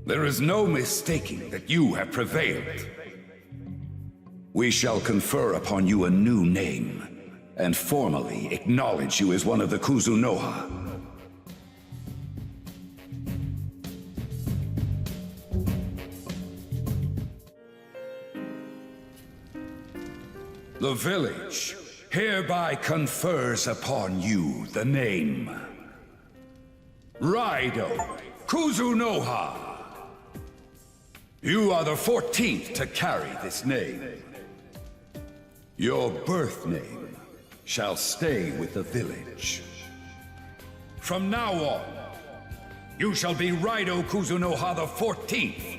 There is no mistaking that you have prevailed. We shall confer upon you a new name, and formally acknowledge you as one of the kuzunoha. The village hereby confers upon you the name RAIDOU Kuzunoha. You are the 14th to carry this name. Your birth name shall stay with the village. From now on, you shall be RAIDOU Kuzunoha the 14th.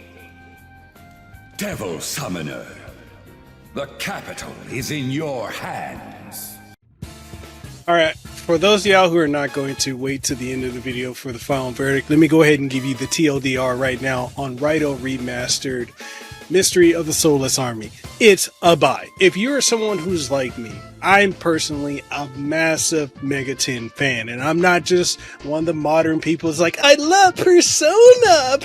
Devil Summoner, the capital is in your hands. Alright, for those of y'all who are not going to wait to the end of the video for the final verdict, let me go ahead and give you the TLDR right now on RAIDOU Remastered Mystery of the Soulless Army. It's a buy. If you're someone who's like me, I'm personally a massive Mega 10 fan, and I'm not just one of the modern people who's like, I love Persona!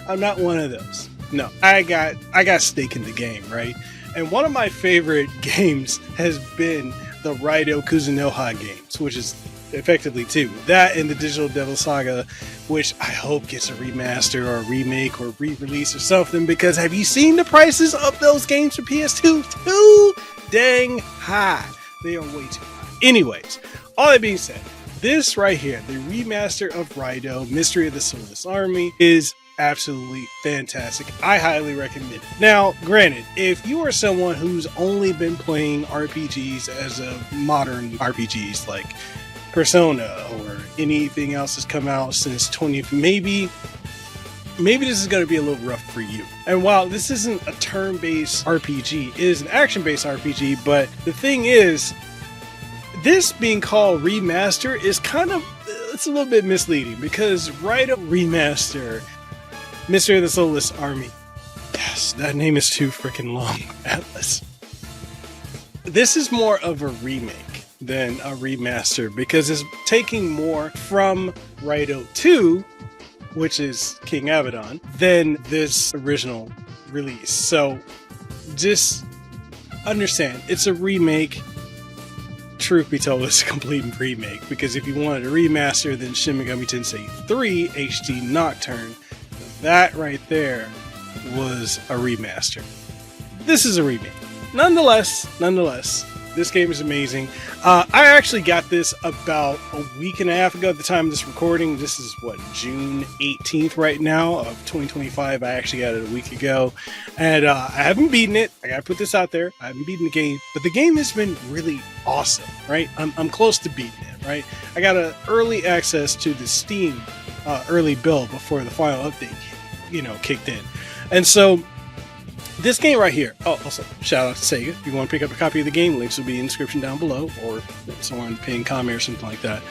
I'm not one of those. No, I got stake in the game, right? And one of my favorite games has been the RAIDOU Kuzunoha games, which is effectively two. That and the Digital Devil Saga, which I hope gets a remaster or a remake or re-release or something, because have you seen the prices of those games for PS2? Too dang high. They are way too high. Anyways, all that being said, this right here, the remaster of RAIDOU Mystery of the Soulless Army, is absolutely fantastic. I highly recommend it. Now, granted, if you are someone who's only been playing RPGs as a modern RPGs like Persona or anything else that's come out since 20, maybe this is going to be a little rough for you. And while this isn't a turn-based RPG, it is an action-based RPG, but the thing is, this being called remaster is it's a little bit misleading, because RAIDOU Remaster Mystery of the Soulless Army. Yes, that name is too freaking long. ATLUS. This is more of a remake than a remaster, because it's taking more from RAIDOU 2, which is King Abaddon, than this original release. So just understand, it's a remake. Truth be told, it's a complete remake, because if you wanted a remaster, then Shin Megami Tensei 3 HD Nocturne, that right there was a remaster. This is a remake. Nonetheless, this game is amazing. I actually got this about a week and a half ago at the time of this recording. This is what, June 18th right now of 2025. I actually got it a week ago, and I haven't beaten it. I gotta put this out there. I haven't beaten the game, but the game has been really awesome, right? I'm close to beating it, right? I got an early access to the Steam early build before the final update, kicked in. And so this game right here, also shout out to SEGA. If you want to pick up a copy of the game, links will be in the description down below, or somewhere in the pinned comment or something like that.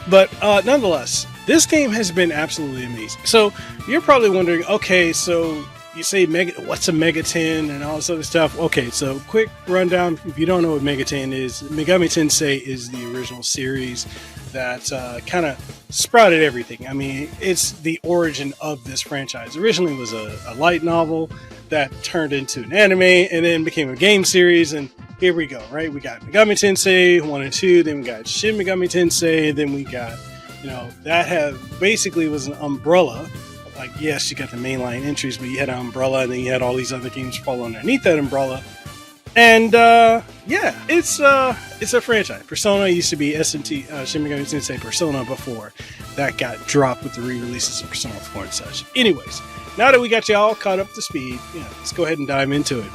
But nonetheless, this game has been absolutely amazing. So you're probably wondering, okay, so you say what's a Mega 10 and all this other stuff? Okay, so quick rundown. If you don't know what Mega 10 is, Megami Tensei is the original series that kind of sprouted everything. I mean, it's the origin of this franchise. Originally was a light novel that turned into an anime and then became a game series, and here we go, right? We got Megami Tensei 1 and 2, then we got Shin Megami Tensei, then we got, that basically was an umbrella. Like, yes, you got the mainline entries, but you had an umbrella, and then you had all these other games fall underneath that umbrella. And yeah, it's a franchise. Persona used to be SMT, Shin Megami Tensei Persona, before that got dropped with the re-releases of Persona 4 and such. Anyways, now that we got you all caught up to speed, let's go ahead and dive into it.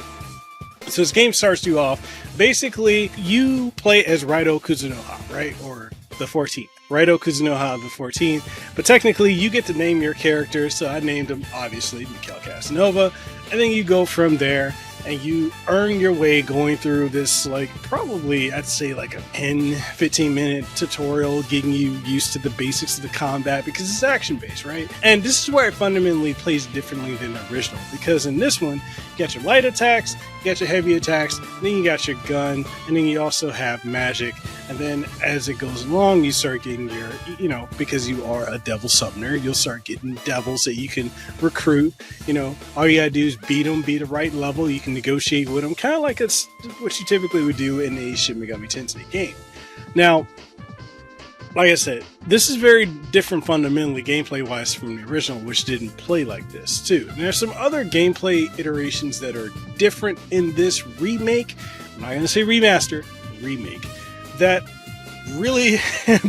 So this game starts you off. Basically, you play as RAIDOU Kuzunoha, right? Or the 14th. RAIDOU Kuzunoha the 14th. But technically, you get to name your character. So I named him, obviously, Mikhail Casanova. And then you go from there, and you earn your way going through this, probably, I'd say, a 10-15 minute tutorial, getting you used to the basics of the combat, because it's action-based, right? And this is where it fundamentally plays differently than the original, because in this one, you got your light attacks, you got your heavy attacks, then you got your gun, and then you also have magic And then as it goes along, you start getting your, you know, because you are a devil summoner, you'll start getting devils that you can recruit. You know, all you gotta do is beat them, be the right level. You can negotiate with them, kind of like it's what you typically would do in a Shin Megami Tensei game. Now, like I said, this is very different fundamentally gameplay-wise from the original, which didn't play like this too. And there's some other gameplay iterations that are different in this remake. I'm not going to say remaster, remake. That really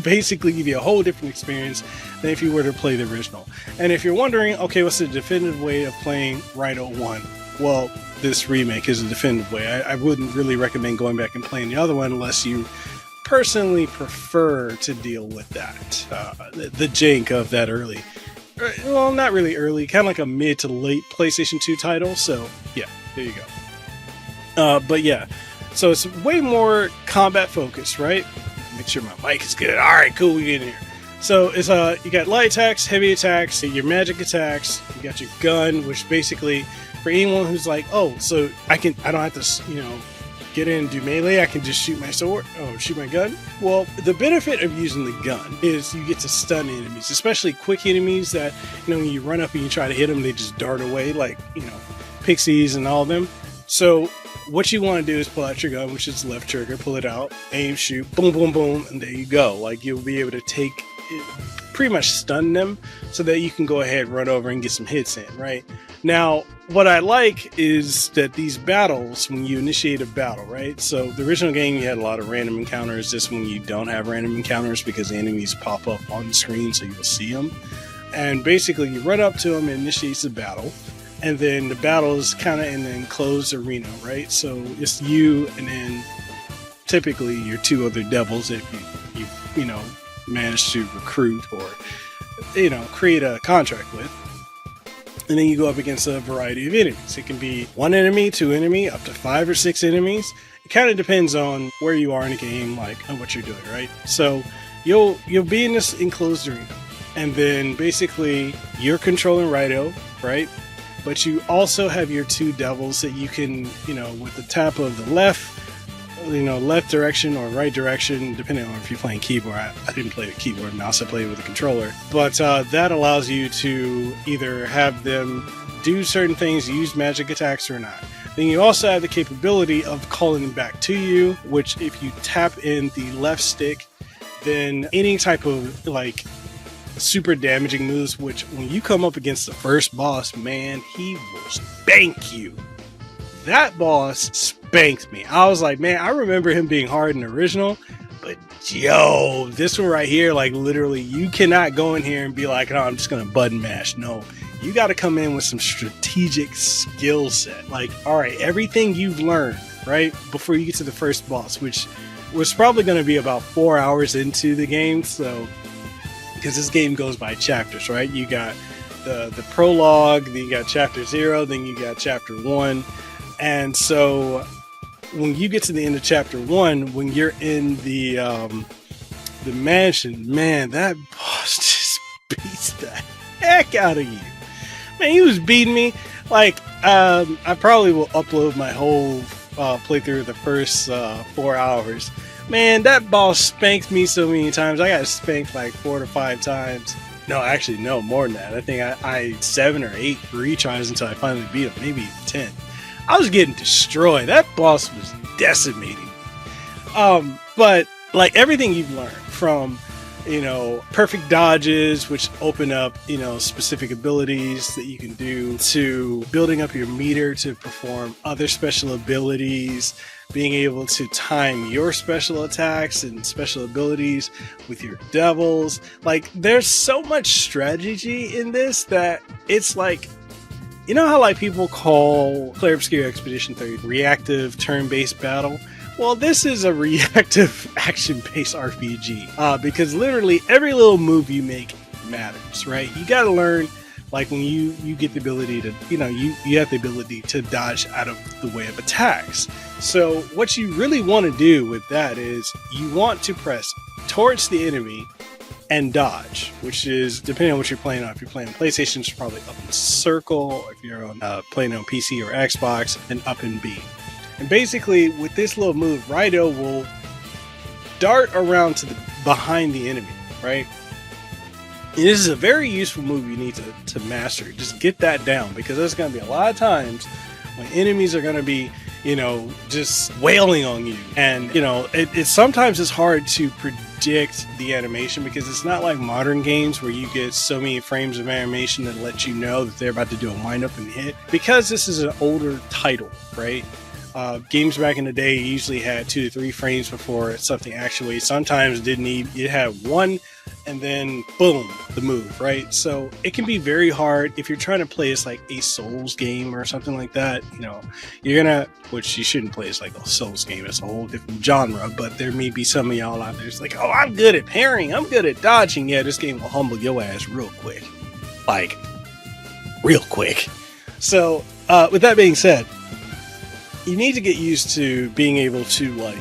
basically give you a whole different experience than if you were to play the original. And if you're wondering, okay, what's the definitive way of playing RAIDOU 1? Well, this remake is a definitive way. I wouldn't really recommend going back and playing the other one unless you personally prefer to deal with that, the jank of that early, well, not really early, kind of like a mid to late PlayStation 2 title. So yeah, there you go. But yeah, so it's way more combat focused, right? Make sure my mic is good. All right, cool, we get in here. So it's you got light attacks, heavy attacks, your magic attacks, you got your gun, which basically for anyone who's like, oh, so I don't have to, you know, get in and do melee, I can just shoot my sword, shoot my gun. Well, the benefit of using the gun is you get to stun enemies, especially quick enemies that, you know, when you run up and you try to hit them, they just dart away, like, you know, pixies and all of them. So what you want to do is pull out your gun, which is left trigger, pull it out, aim, shoot, boom, boom, boom, and there you go. Like, you'll be able to take it, pretty much stun them so that you can go ahead, run over and get some hits in, right? Now, what I like is that these battles, when you initiate a battle, right? So the original game, you had a lot of random encounters. This one, you don't have random encounters because the enemies pop up on the screen so you'll see them. And basically, you run up to them and initiates the battle. And then the battle is kind of in an enclosed arena, right? So it's you and then typically your two other devils that you know, manage to recruit or, you know, create a contract with. And then you go up against a variety of enemies. It can be one enemy, two enemy, up to 5 or 6 enemies. It kind of depends on where you are in the game, like on what you're doing, right? So you'll be in this enclosed arena, and then basically you're controlling RAIDOU, right? But you also have your two devils that you can, you know, with the tap of the left, you know, left direction or right direction, depending on if you're playing keyboard. I didn't play the keyboard and I also played with the controller. But that allows you to either have them do certain things, use magic attacks or not. Then you also have the capability of calling them back to you, which if you tap in the left stick, then any type of like super damaging moves, which when you come up against the first boss, man, he will spank you. That boss spanked me. I was like, man, I remember him being hard in the original, but yo, this one right here, like literally, you cannot go in here and be like, oh, I'm just gonna button mash. No, you got to come in with some strategic skill set. Like, all right, everything you've learned, right, before you get to the first boss, which was probably going to be about 4 hours into the game. So, because this game goes by chapters, right? You got the prologue, then you got chapter 0, then you got chapter 1. And so when you get to the end of chapter 1, when you're in the mansion, man, that boss just beats the heck out of you. Man, he was beating me. Like, I probably will upload my whole playthrough of the first 4 hours. Man, that boss spanked me so many times. I got spanked like 4 to 5 times. No, actually, no, more than that. I think I 7 or 8 retries until I finally beat him, maybe even 10. I was getting destroyed. That boss was decimating. But like everything you've learned from, you know, perfect dodges, which open up, you know, specific abilities that you can do, to building up your meter to perform other special abilities, being able to time your special attacks and special abilities with your devils. Like, there's so much strategy in this that it's like, you know how like people call Clair Obscur Expedition 3 reactive turn-based battle? Well, this is a reactive action-based RPG because literally every little move you make matters, right? You got to learn, like when you get the ability to, you know, you have the ability to dodge out of the way of attacks. So what you really want to do with that is you want to press towards the enemy and dodge, which is depending on what you're playing on. If you're playing PlayStation, it's probably up in circle. If you're on playing on PC or Xbox, then up in B. And basically, with this little move, RAIDOU will dart around to the behind the enemy, right? And this is a very useful move you need to master. Just get that down, because there's going to be a lot of times when enemies are going to be, you know, just wailing on you. And, you know, it sometimes is hard to predict the animation, because it's not like modern games where you get so many frames of animation that let you know that they're about to do a wind up and hit. Because this is an older title, right? Games back in the day usually had 2 to 3 frames before something actually. Sometimes didn't need, it had 1 and then boom, the move, right? So it can be very hard if you're trying to play as like a Souls game or something like that. You know, you're gonna, which you shouldn't play as like a Souls game, it's a whole different genre. But there may be some of y'all out there it's like, oh, I'm good at parrying, I'm good at dodging. Yeah, this game will humble your ass real quick, like real quick. So with that being said, you need to get used to being able to like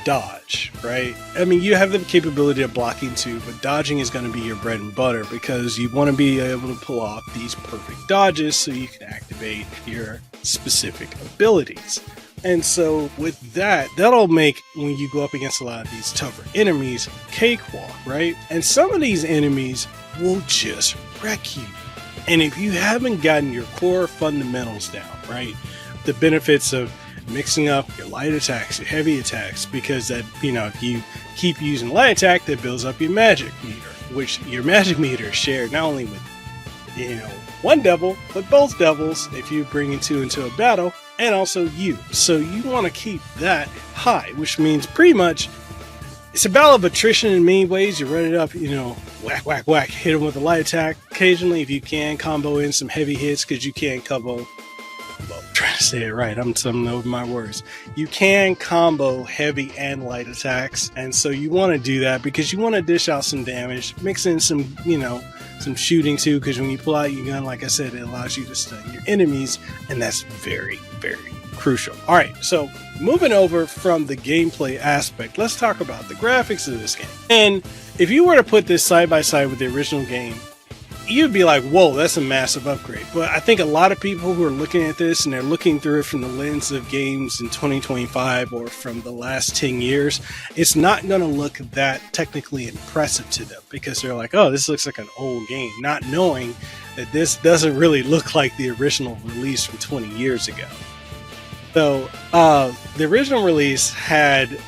dodge, right? I mean, you have the capability of blocking too, but dodging is going to be your bread and butter, because you want to be able to pull off these perfect dodges so you can activate your specific abilities. And so with that, that'll make, when you go up against a lot of these tougher enemies, cakewalk, right? And some of these enemies will just wreck you. And if you haven't gotten your core fundamentals down, right? The benefits of mixing up your light attacks, your heavy attacks, because that, you know, if you keep using light attack, that builds up your magic meter, which your magic meter is shared not only with, you know, one devil, but both devils if you bring two into a battle, and also you. So you want to keep that high, which means pretty much it's a battle of attrition in many ways. You run it up, you know, whack, whack, whack, hit them with a light attack. Occasionally, if you can, combo in some heavy hits, because you can't combo. Well, I'm trying to say it right. I'm stumbling over my words. You can combo heavy and light attacks, and so you want to do that because you want to dish out some damage, mix in some, you know, some shooting too, because when you pull out your gun, like I said, it allows you to stun your enemies, and that's very, very crucial. All right, so moving over from the gameplay aspect, let's talk about the graphics of this game. And if you were to put this side by side with the original game, you'd be like, whoa, that's a massive upgrade. But I think a lot of people who are looking at this and they're looking through it from the lens of games in 2025 or from the last 10 years, it's not going to look that technically impressive to them, because they're like, oh, this looks like an old game, not knowing that this doesn't really look like the original release from 20 years ago. So the original release had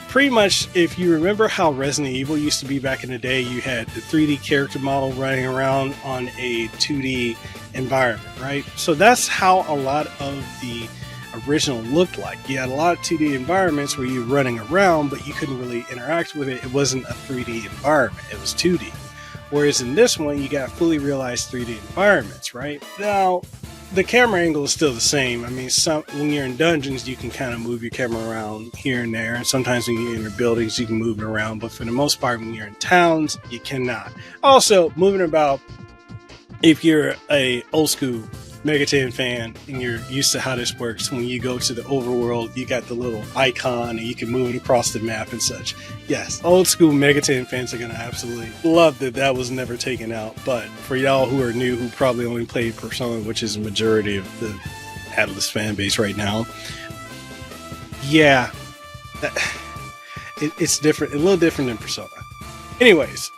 pretty much, if you remember how Resident Evil used to be back in the day, you had the 3D character model running around on a 2D environment, right? So that's how a lot of the original looked like. You had a lot of 2D environments where you're running around, but you couldn't really interact with it. It wasn't a 3D environment, it was 2D. Whereas in this one, you got fully realized 3D environments, right? Now, the camera angle is still the same. I mean, when you're in dungeons, you can kind of move your camera around here and there. And sometimes when you're in your buildings, you can move it around. But for the most part, when you're in towns, you cannot. Also, moving about, if you're a old school Mega 10 fan and you're used to how this works, when you go to the overworld, you got the little icon and you can move it across the map and such. Yes, old school Mega 10 fans are going to absolutely love that that was never taken out. But for y'all who are new, who probably only played Persona, which is the majority of the ATLUS fan base right now, yeah, it's different, a little different than Persona. Anyways,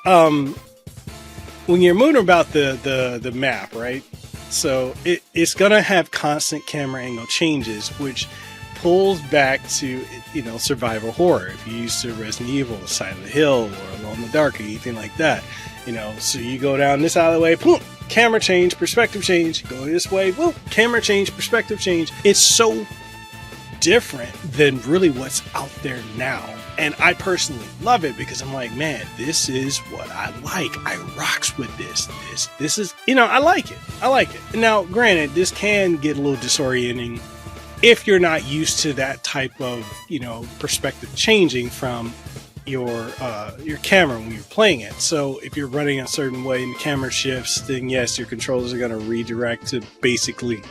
when you're moving about the map, right? So it's going to have constant camera angle changes, which pulls back to, you know, survival horror. If you're used to Resident Evil, Silent Hill, or Alone in the Dark, or anything like that, you know, so you go down this alleyway, boom, camera change, perspective change, go this way, boom, camera change, perspective change. It's so different than really what's out there now. And I personally love it because I'm like, man, this is what I like. I rocks with this. This is, you know, I like it. I like it. Now, granted, this can get a little disorienting if you're not used to that type of, you know, perspective changing from your camera when you're playing it. So if you're running a certain way and the camera shifts, then yes, your controllers are going to redirect to basically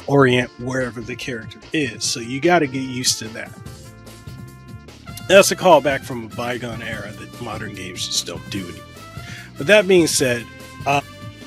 orient wherever the character is. So you got to get used to that. That's a callback from a bygone era that modern games just don't do anymore. But that being said,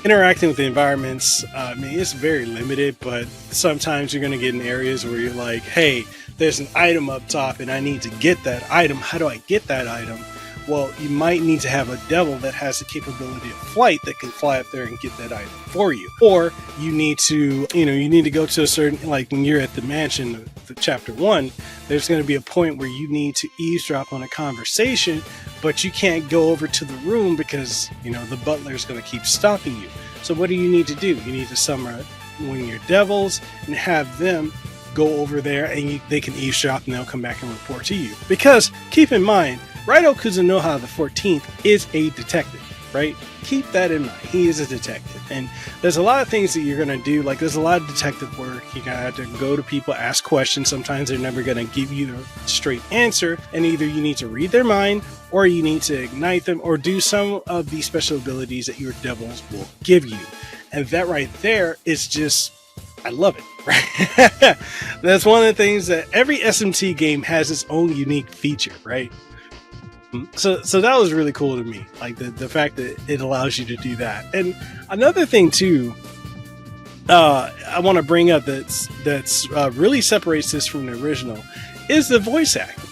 interacting with the environments, I mean, it's very limited, but sometimes you're going to get in areas where you're like, hey, there's an item up top and I need to get that item. How do I get that item? Well, you might need to have a devil that has the capability of flight that can fly up there and get that item for you. Or you need to, you need to go to a certain, like when you're at the mansion, the chapter 1, there's going to be a point where you need to eavesdrop on a conversation, but you can't go over to the room because, the butler is going to keep stopping you. So what do you need to do? You need to summon one of your devils and have them go over there, and they can eavesdrop and they'll come back and report to you. Because keep in mind, RAIDOU Kuzunoha the 14th is a detective, right? Keep that in mind. He is a detective. And there's a lot of things that you're going to do. Like, there's a lot of detective work. You're going to have to go to people, ask questions. Sometimes they're never going to give you the straight answer. And either you need to read their mind, or you need to ignite them, or do some of the special abilities that your devils will give you. And that right there is just, I love it. Right? That's one of the things that every SMT game has its own unique feature, right? So that was really cool to me, like the fact that it allows you to do that. And another thing too, I want to bring up that's really separates this from the original is the voice acting.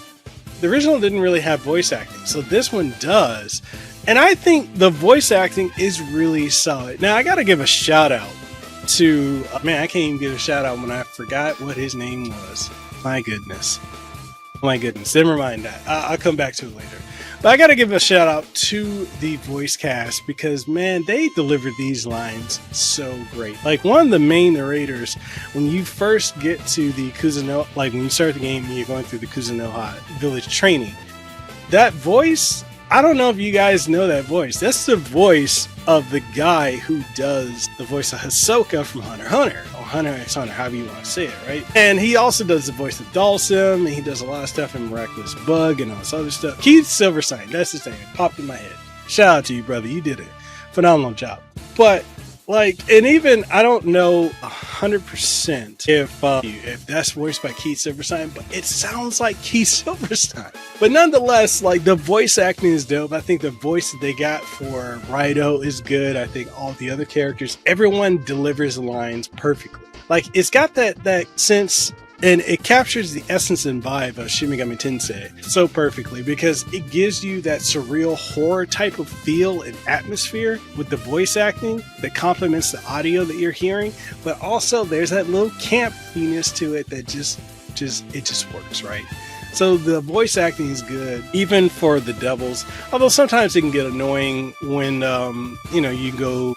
The original didn't really have voice acting, so this one does, and I think the voice acting is really solid. Now I got to give a shout out to I can't even give a shout out when I forgot what his name was. My goodness, never mind that. I'll come back to it later. But I gotta give a shout out to the voice cast, because man, they delivered these lines so great. Like, one of the main narrators, when you first get to the Kuzunoha, like when you start the game and you're going through the Kuzunoha village training, that voice, I don't know if you guys know that voice. That's the voice of the guy who does the voice of Hisoka from Hunter x Hunter, or Hunter x Hunter, however you want to say it, right? And he also does the voice of Dalsim, and he does a lot of stuff in Miraculous Bug and all this other stuff. Keith Silverstein, that's his name. It popped in my head. Shout out to you, brother. You did it. Phenomenal job. But and even I don't know 100% if that's voiced by Keith Silverstein, but it sounds like Keith Silverstein. But nonetheless, like, the voice acting is dope. I think the voice that they got for Raidou is good. I think all the other characters, everyone delivers lines perfectly. Like, it's got that sense, and it captures the essence and vibe of Shin Megami Tensei so perfectly, because it gives you that surreal horror type of feel and atmosphere with the voice acting that complements the audio that you're hearing, but also there's that little campiness to it that just works, right? So the voice acting is good, even for the devils, although sometimes it can get annoying when you go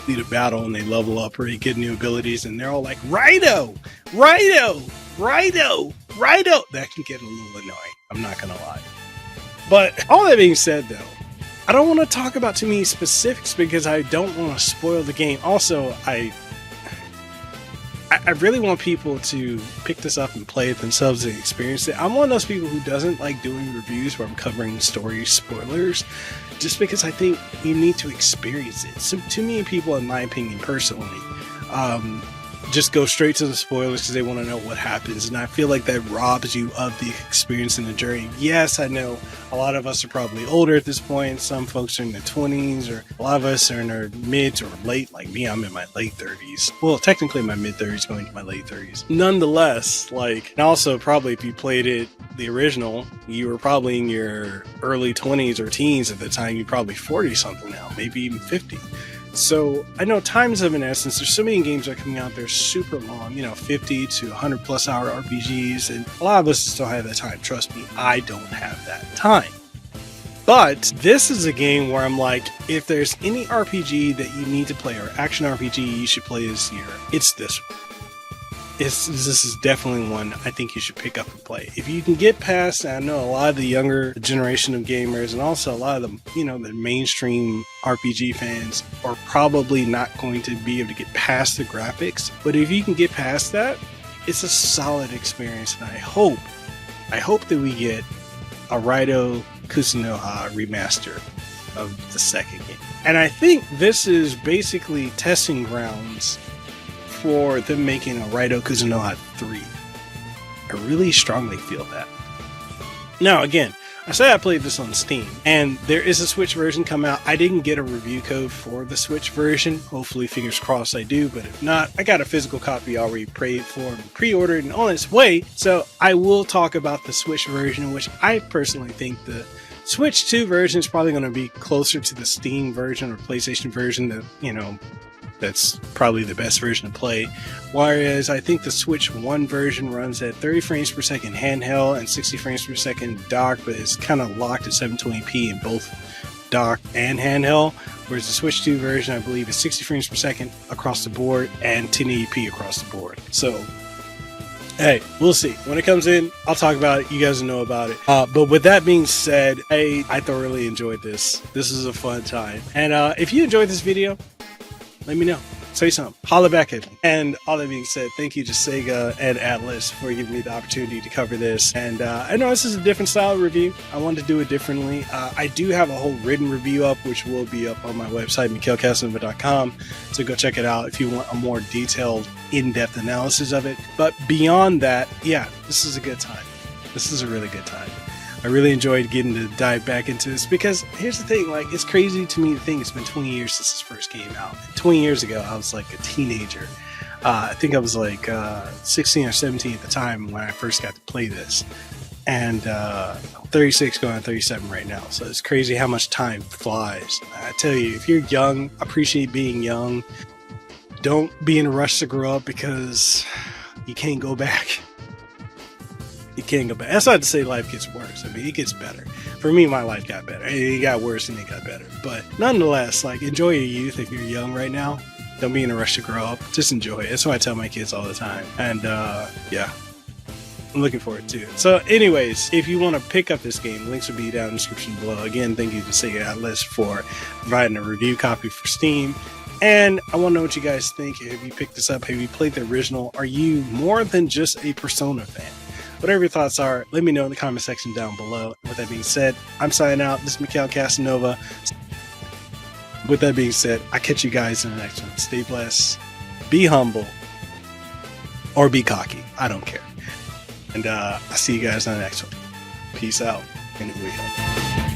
lead a battle and they level up or they get new abilities and they're all like, Raidou! Raidou! Raidou! Raidou! That can get a little annoying, I'm not gonna lie. But all that being said, though, I don't want to talk about too many specifics because I don't want to spoil the game. Also, I really want people to pick this up and play it themselves and experience it. I'm one of those people who doesn't like doing reviews where I'm covering story spoilers, just because I think you need to experience it. So, too many people, in my opinion, personally, just go straight to the spoilers because they want to know what happens, and I feel like that robs you of the experience and the journey. Yes, I know a lot of us are probably older at this point. Some folks are in their 20s, or a lot of us are in our mids or late. Like me, I'm in my late 30s. Well, technically my mid 30s going to my late 30s. Nonetheless, and also probably if you played it, the original, you were probably in your early 20s or teens at the time. You're probably 40 something now, maybe even 50. So I know time's of an essence. There's so many games that are coming out there super long, 50 to 100 plus hour RPGs, and a lot of us still have that time. Trust me, I don't have that time. But this is a game where I'm like, if there's any RPG that you need to play, or action RPG you should play this year, it's this one. This is definitely one I think you should pick up and play. If you can get past, I know a lot of the younger generation of gamers, and also a lot of the, the mainstream RPG fans are probably not going to be able to get past the graphics. But if you can get past that, it's a solid experience. And I hope that we get a RAIDOU Kuzunoha remaster of the second game. And I think this is basically testing grounds for them making a RAIDOU Kuzunoha 3. I really strongly feel that. Now, again, I say I played this on Steam, and there is a Switch version come out. I didn't get a review code for the Switch version. Hopefully, fingers crossed I do, but if not, I got a physical copy already prayed for and pre-ordered and on its way. So I will talk about the Switch version, which I personally think the Switch 2 version is probably going to be closer to the Steam version or PlayStation version that, you know, that's probably the best version to play. Whereas I think the Switch 1 version runs at 30 frames per second handheld and 60 frames per second dock, but it's kind of locked at 720p in both dock and handheld. Whereas the Switch 2 version, I believe, is 60 frames per second across the board and 1080p across the board. So, hey, we'll see. When it comes in, I'll talk about it. You guys will know about it. But with that being said, hey, I thoroughly enjoyed this. This is a fun time. And if you enjoyed this video, let me know. Say something. Holla back at me. And all that being said, thank you to SEGA and ATLUS for giving me the opportunity to cover this. And I know this is a different style of review. I wanted to do it differently. I do have a whole written review up, which will be up on my website, mikhailcasanova.com. So go check it out if you want a more detailed, in-depth analysis of it. But beyond that, yeah, this is a good time. This is a really good time. I really enjoyed getting to dive back into this because here's the thing, like, it's crazy to me to think it's been 20 years since this first came out. 20 years ago, I was like a teenager. I think I was like 16 or 17 at the time when I first got to play this. And 36 going on 37 right now. So it's crazy how much time flies. I tell you, if you're young, appreciate being young. Don't be in a rush to grow up because you can't go back. You can't go back. That's not to say life gets worse. I mean, it gets better. For me, my life got better. It got worse and it got better. But nonetheless, like, enjoy your youth if you're young right now. Don't be in a rush to grow up. Just enjoy it. That's what I tell my kids all the time. And yeah, I'm looking forward to it. So anyways, if you want to pick up this game, links will be down in the description below. Again, thank you to SEGA ATLUS for providing a review copy for Steam. And I want to know what you guys think. Have you picked this up? Have you played the original? Are you more than just a Persona fan? Whatever your thoughts are, let me know in the comment section down below. With that being said, I'm signing out. This is Mikhail Casanova. With that being said, I'll catch you guys in the next one. Stay blessed, be humble, or be cocky. I don't care. And I'll see you guys in the next one. Peace out. And here we go.